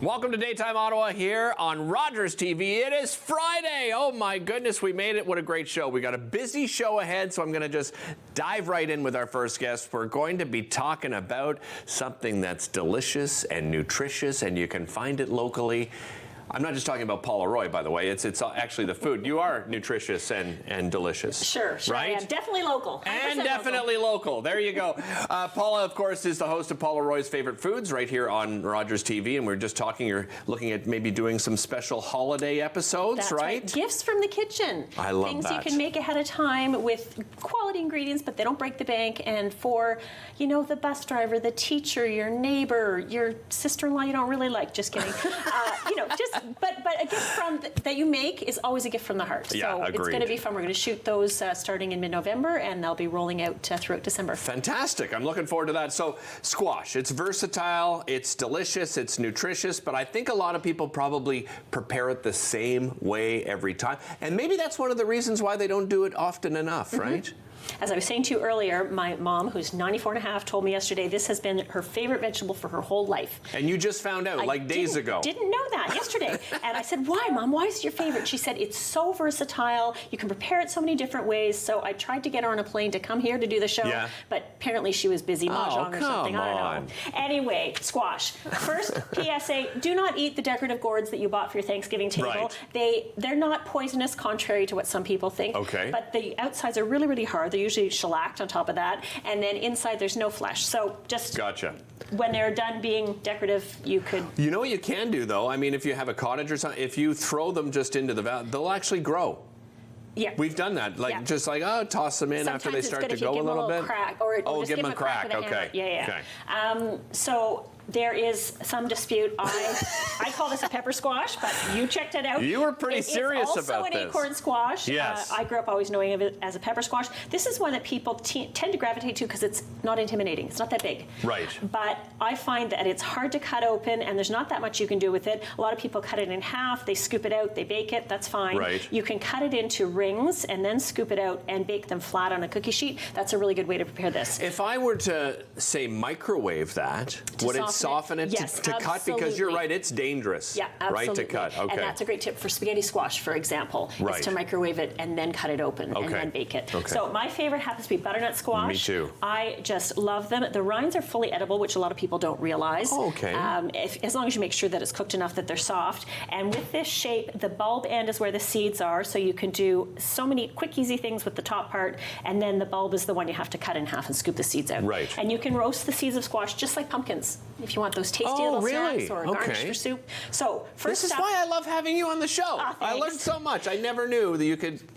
Welcome to Daytime Ottawa here on Rogers TV. It is Friday. Oh my goodness, we made it. What a great show. We got a busy show ahead, so I'm going to just dive right in with our first guest. We're going to be talking about something that's delicious and nutritious, and you can find it locally. I'm not just talking about Paula Roy, by the way. It's actually the food. You are nutritious and delicious. Sure. Right? I am. Definitely local. And definitely local. There you go. Paula, of course, is the host of Paula Roy's Favorite Foods right here on Rogers TV. And we're just talking, you're looking at maybe doing some special holiday episodes, That's right? Gifts from the kitchen. I love Things that. you can make ahead of time with quality ingredients, but they don't break the bank. And for, you know, the bus driver, the teacher, your neighbor, your sister-in-law you don't really like. Just kidding. But a gift that you make is always a gift from the heart. Yeah, so agreed. It's going to be fun. We're going to shoot those starting in mid-November, and they'll be rolling out throughout December. Fantastic. I'm looking forward to that. So squash, it's versatile, it's delicious, it's nutritious, but I think a lot of people probably prepare it the same way every time. And maybe that's one of the reasons why they don't do it often enough, right? As I was saying to you earlier, my mom, who's 94 and a half, told me yesterday this has been her favorite vegetable for her whole life. And you just found out, like days ago. Didn't know that yesterday. And I said, why, Mom? Why is it your favorite? She said, it's so versatile. You can prepare it so many different ways. So I tried to get her on a plane to come here to do the show, but apparently she was busy mahjong or something. I don't know. Anyway, squash. First, PSA, do not eat the decorative gourds that you bought for your Thanksgiving table. Right. They're not poisonous, contrary to what some people think. Okay. But the outsides are really, really hard. They're usually shellacked on top of that, and then inside there's no flesh. So just when they're done being decorative, you could. You know what you can do though? I mean, if you have a cottage or something, if you throw them just into the valley, they'll actually grow. Yeah. We've done that. Just like, toss them in Sometimes after they start to go a little bit. Crack, or just give them a crack. with a hammer. Okay. Yeah. Okay. So there is some dispute. I call this a pepper squash, but you checked it out. You were pretty serious about this. It's also an acorn squash. Yes. I grew up always knowing of it as a pepper squash. This is one that people tend to gravitate to because it's not intimidating. It's not that big. Right. But I find that it's hard to cut open, and there's not that much you can do with it. A lot of people cut it in half. They scoop it out. They bake it. That's fine. Right. You can cut it into rings and then scoop it out and bake them flat on a cookie sheet. That's a really good way to prepare this. If I were to, say, microwave that, would it soften it yes, to cut? Because you're right, it's dangerous. Yeah, absolutely. Right, to cut. Okay. And that's a great tip for spaghetti squash, for example, is to microwave it and then cut it open and then bake it. Okay. So my favorite happens to be butternut squash. Me too. I just love them. The rinds are fully edible, which a lot of people don't realize. Oh, okay. As long as you make sure that it's cooked enough that they're soft. And with this shape, the bulb end is where the seeds are, so you can do so many quick, easy things with the top part, and then the bulb is the one you have to cut in half and scoop the seeds out. Right. And you can roast the seeds of squash just like pumpkins if you want those tasty little snacks or garnish for soup. So first this is why I love having you on the show. I learned so much. I never knew that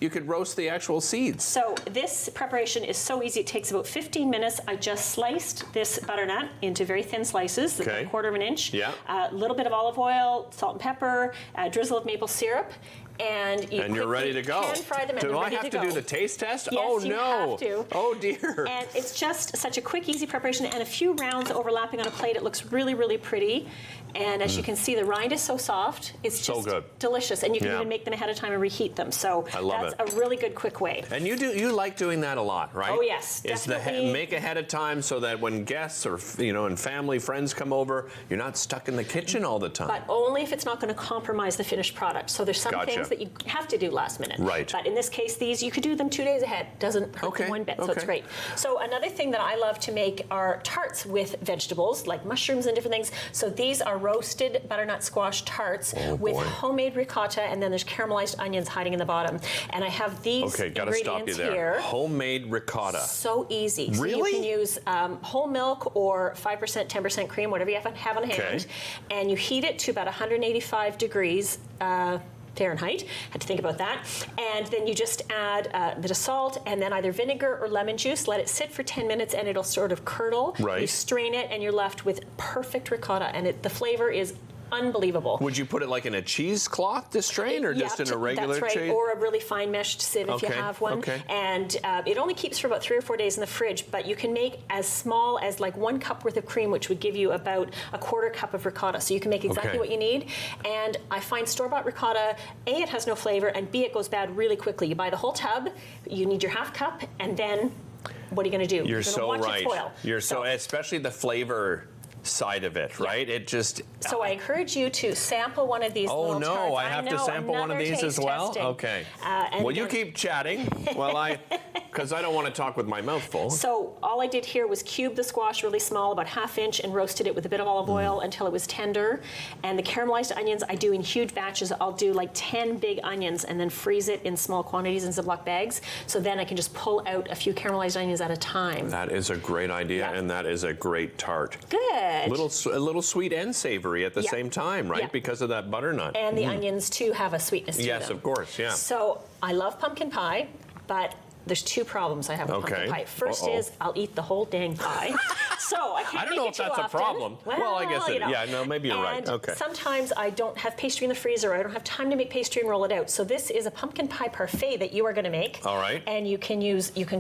you could roast the actual seeds. So this preparation is so easy. It takes about 15 minutes. I just sliced this butternut into very thin slices, about a quarter of an inch. Yeah. A little bit of olive oil, salt and pepper, a drizzle of maple syrup. And you're ready to go. Can fry them. Do I have to do the taste test? Yes, oh no! You have to. Oh dear! And it's just such a quick, easy preparation, and a few rounds overlapping on a plate. It looks really, really pretty. And as you can see, the rind is so soft. It's just delicious, and you can even make them ahead of time and reheat them. So that's a really good, quick way. And you like doing that a lot, right? Oh yes, definitely. Make ahead of time so that when guests or and family, friends come over, you're not stuck in the kitchen all the time. But only if it's not going to compromise the finished product. So there's some things that you have to do last minute. Right. But in this case, these you could do them 2 days ahead. Doesn't hurt them one bit. So it's great. So another thing that I love to make are tarts with vegetables, like mushrooms and different things. So these are roasted butternut squash tarts with homemade ricotta, and then there's caramelized onions hiding in the bottom. And I have these ingredients here. Homemade ricotta. So easy. Really? So you can use whole milk or 5%, 10% cream, whatever you have on hand. And you heat it to about 185 degrees Fahrenheit. Had to think about that. And then you just add a bit of salt and then either vinegar or lemon juice. Let it sit for 10 minutes and it'll sort of curdle. Right. You strain it and you're left with perfect ricotta, and the flavor is unbelievable. Would you put it like in a cheesecloth to strain, or just in a regular that's right, or a really fine meshed sieve if you have one. And it only keeps for about 3 or 4 days in the fridge, but you can make as small as like 1 cup worth of cream, which would give you about a 1/4 cup of ricotta. So you can make exactly what you need. And I find store-bought ricotta, A, it has no flavor, and B, it goes bad really quickly. You buy the whole tub, you need your 1/2 cup, and then what are you going to do? You're so watch right. It spoil. You're so, especially the flavor side of it, right? It just... So I encourage you to sample one of these little tarts. Oh, no, I have to sample one of these as well? Testing. Okay. Well, you keep chatting while because I don't want to talk with my mouth full. So all I did here was cube the squash really small, about 1/2 inch, and roasted it with a bit of olive oil until it was tender. And the caramelized onions I do in huge batches. I'll do like 10 big onions and then freeze it in small quantities in Ziploc bags. So then I can just pull out a few caramelized onions at a time. That is a great idea, and that is a great tart. Good. A little sweet and savory at the same time, right? Because of that butternut. And the onions, too, have a sweetness to them. Yes, of course, yeah. So I love pumpkin pie, but there's 2 problems I have with pumpkin pie. First is I'll eat the whole dang pie. So I can't I don't know if that's a problem. Well, I guess maybe you're right. Okay. Sometimes I don't have pastry in the freezer, or I don't have time to make pastry and roll it out. So this is a pumpkin pie parfait that you are going to make. All right. And you can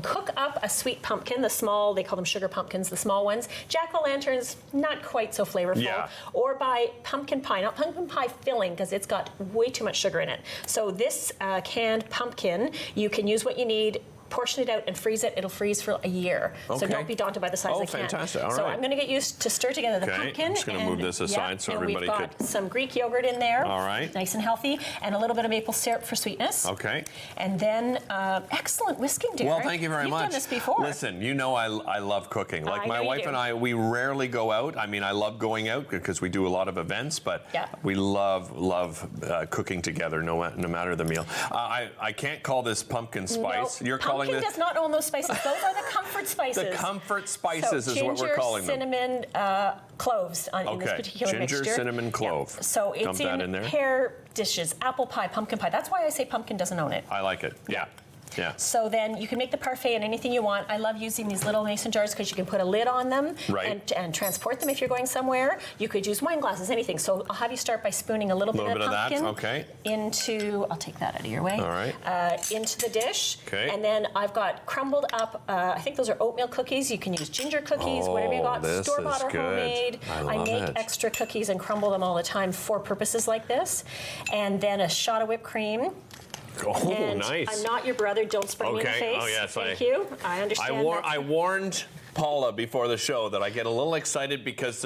cook up a sweet pumpkin, the small, they call them sugar pumpkins, the small ones. Jack-o'-lanterns, not quite so flavorful. Yeah. Or buy pumpkin pie, not pumpkin pie filling, because it's got way too much sugar in it. So this canned pumpkin, you can use what you need, portion it out and freeze it. It'll freeze for a year. So don't be daunted by the size of the can. Fantastic. All right. So I'm going to get used to stir together the pumpkin. I'm just going to move this aside so everybody could... We've got some Greek yogurt in there. All right. Nice and healthy. And a little bit of maple syrup for sweetness. Okay. And then excellent whisking, Derek. Well, thank you very much. You've done this before. Listen, you know I love cooking. Like my wife and I, we rarely go out. I mean, I love going out because we do a lot of events, but we love cooking together, no matter the meal. I can't call this pumpkin spice. No, You're calling this... Pumpkin does not own those spices. Those are the comfort spices. The comfort spices is what we're calling them. Ginger, cinnamon, cloves in this particular mixture. Ginger, cinnamon, clove. Yeah. So it's in pear dishes, apple pie, pumpkin pie. That's why I say pumpkin doesn't own it. I like it. Yeah. Yeah. So then you can make the parfait in anything you want. I love using these little mason jars because you can put a lid on them and transport them if you're going somewhere. You could use wine glasses, anything. So I'll have you start by spooning a little bit of pumpkin into, I'll take that out of your way, into the dish. Okay. And then I've got crumbled up, I think those are oatmeal cookies. You can use ginger cookies, whatever you got, store-bought or homemade. I make extra cookies and crumble them all the time for purposes like this. And then a shot of whipped cream. Oh, and nice. I'm not your brother. Don't spray me in the face. Oh, yes. Thank you. I understand. I warned Paula before the show that I get a little excited because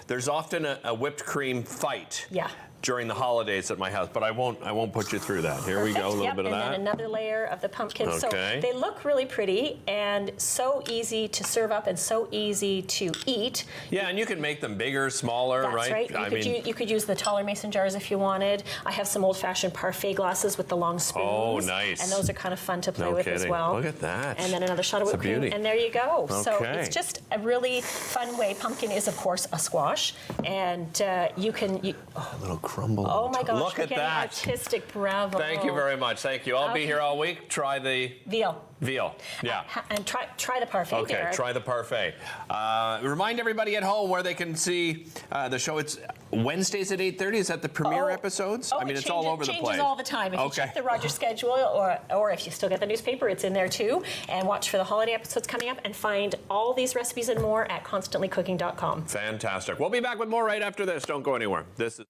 there's often a whipped cream fight. Yeah. During the holidays at my house, but I won't put you through that. Here we go, a little bit of that. And then another layer of the pumpkin. Okay. So they look really pretty and so easy to serve up and so easy to eat. Yeah, and you can make them bigger, smaller, right? That's right. You could use the taller mason jars if you wanted. I have some old-fashioned parfait glasses with the long spoons. Oh, nice. And those are kind of fun to play with as well. Look at that. And then another shot of whipped cream. And there you go. Okay. So it's just a really fun way. Pumpkin is, of course, a squash. And you can... a little crumble. Oh my gosh, look at that. Artistic, bravo. Thank you very much. Thank you. I'll be here all week. Try the veal. Yeah. And try the parfait. Okay, Derek. try the parfait. Remind everybody at home where they can see the show. It's Wednesdays at 8:30. Is that the premiere episodes? I mean, it's all over the place. It changes all the time. If you check the Rogers schedule, or if you still get the newspaper, it's in there too. And watch for the holiday episodes coming up, and find all these recipes and more at constantlycooking.com. Fantastic. We'll be back with more right after this. Don't go anywhere. This is